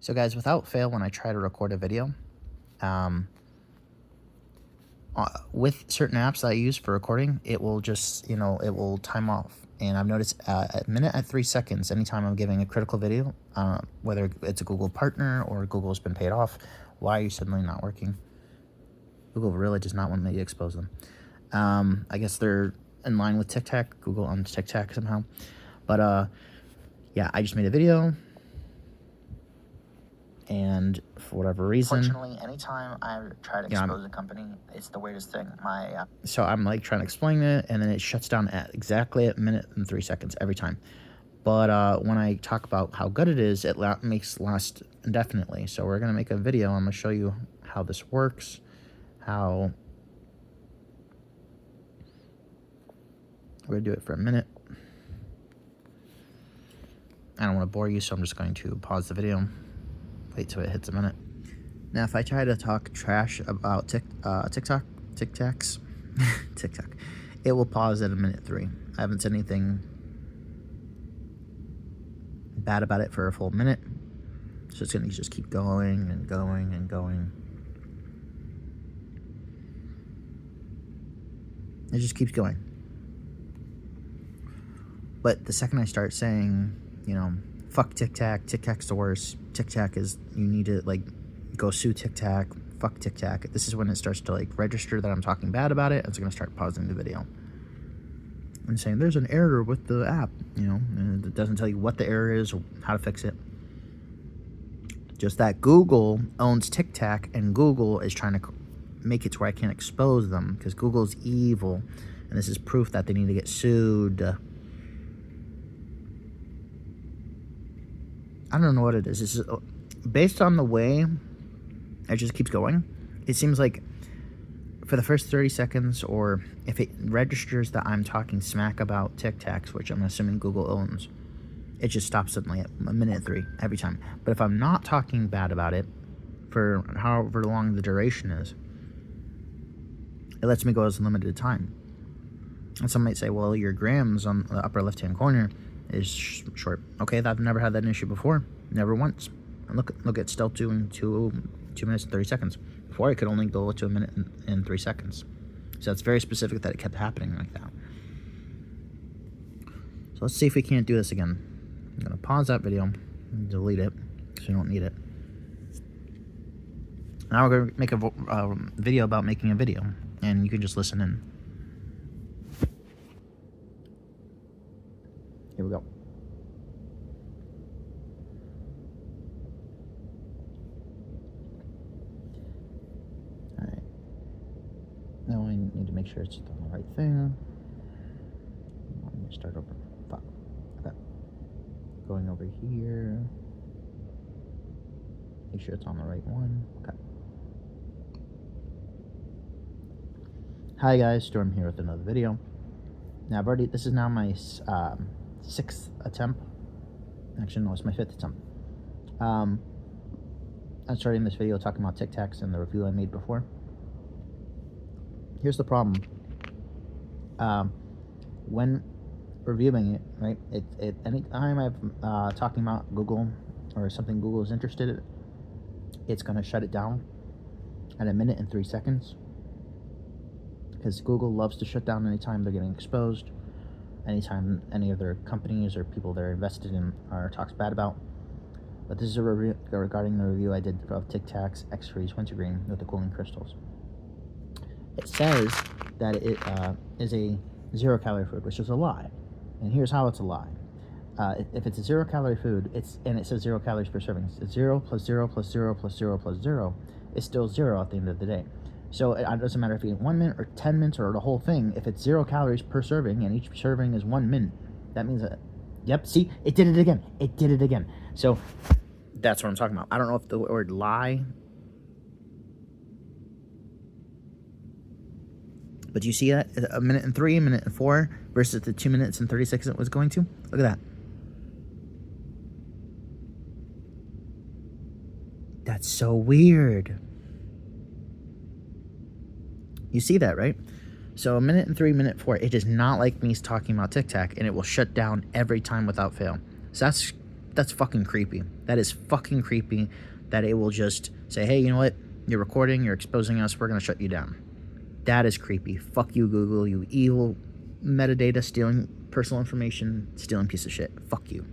So guys, without fail, when I try to record a video, um, with certain apps that I use for recording, it will just, it will time off. And I've noticed at minute at 3 seconds, anytime I'm giving a critical video, whether it's a Google partner or Google's been paid off, why are you suddenly not working? Google really does not want me to expose them. I guess they're in line with TikTok. Google owns TikTok somehow. But yeah, I just made a video. And for whatever reason, Fortunately, anytime I try to expose a company, it's the weirdest thing. So I'm like trying to explain it, and then it shuts down at exactly a minute and 3 seconds every time. But when I talk about how good it is, it makes last indefinitely. So we're gonna make a video. I'm gonna show you how this works. We're gonna do it for a minute. I don't want to bore you, so I'm just going to pause the video. Wait till it hits a minute. Now, if I try to talk trash about TikTok, it will pause at a minute 3. I haven't said anything bad about it for a full minute, so it's gonna just keep going and going and going. It just keeps going. But the second I start saying, fuck TikTok, TikTok's the worst, TikTok is, you need to go sue TikTok, fuck TikTok, this is when it starts to register that I'm talking bad about it. It's gonna start pausing the video and saying there's an error with the app, and it doesn't tell you what the error is or how to fix it. Just that Google owns TikTok, and Google is trying to make it to where I can't expose them because Google's evil, and this is proof that they need to get sued. I don't know what it is. It's based on the way it just keeps going. It seems like for the first 30 seconds, or if it registers that I'm talking smack about TikToks, which I'm assuming Google owns, it just stops suddenly at a minute 3 every time. But if I'm not talking bad about it for however long the duration is, it lets me go as limited time. And some might say, well, your grams on the upper left-hand corner is short. Okay, I've never had that issue before. Never once. And look at still doing 2 minutes and 30 seconds. Before, I could only go to a minute and 3 seconds. So it's very specific that it kept happening like that. So let's see if we can't do this again. I'm going to pause that video and delete it because we don't need it. Now we're going to make a video about making a video, and you can just listen in. Here we go. Alright. Now I need to make sure it's on the right thing. Let me start over. Fuck. Okay. Going over here. Make sure it's on the right one. Okay. Hi guys, Storm here with another video. Now this is now my 6th attempt. Actually, no, it's my 5th attempt. I'm starting this video talking about TikToks and the review I made before. Here's the problem. When reviewing it, right, anytime I'm talking about Google or something Google is interested in, it's going to shut it down at a minute and 3 seconds. Because Google loves to shut down anytime they're getting exposed, anytime any of their companies or people they're invested in talks bad about. But this is a review regarding the review I did of TikTok's X-Freeze Wintergreen with the cooling crystals. It says that it is a 0-calorie food, which is a lie. And here's how it's a lie. If it's a 0-calorie food, and it says 0 calories per serving, it's 0 plus 0 plus 0 plus 0 plus 0 is still 0 at the end of the day. So it doesn't matter if you eat 1 mint or 10 mints or the whole thing. If it's 0 calories per serving and each serving is 1 mint, that means that, yep, see, it did it again. It did it again. So that's what I'm talking about. I don't know if the word lie, but you see that? A minute and 3, a minute and 4 versus the 2 minutes and 36 it was going to. Look at that. That's so weird. You see that, right? So a minute and 3, minute 4, it is not like me talking about TikTok, and it will shut down every time without fail. So that's That's fucking creepy. That is fucking creepy that it will just say, hey, you know what? You're recording, you're exposing us, we're going to shut you down. That is creepy. Fuck you, Google, you evil metadata stealing personal information stealing piece of shit. Fuck you.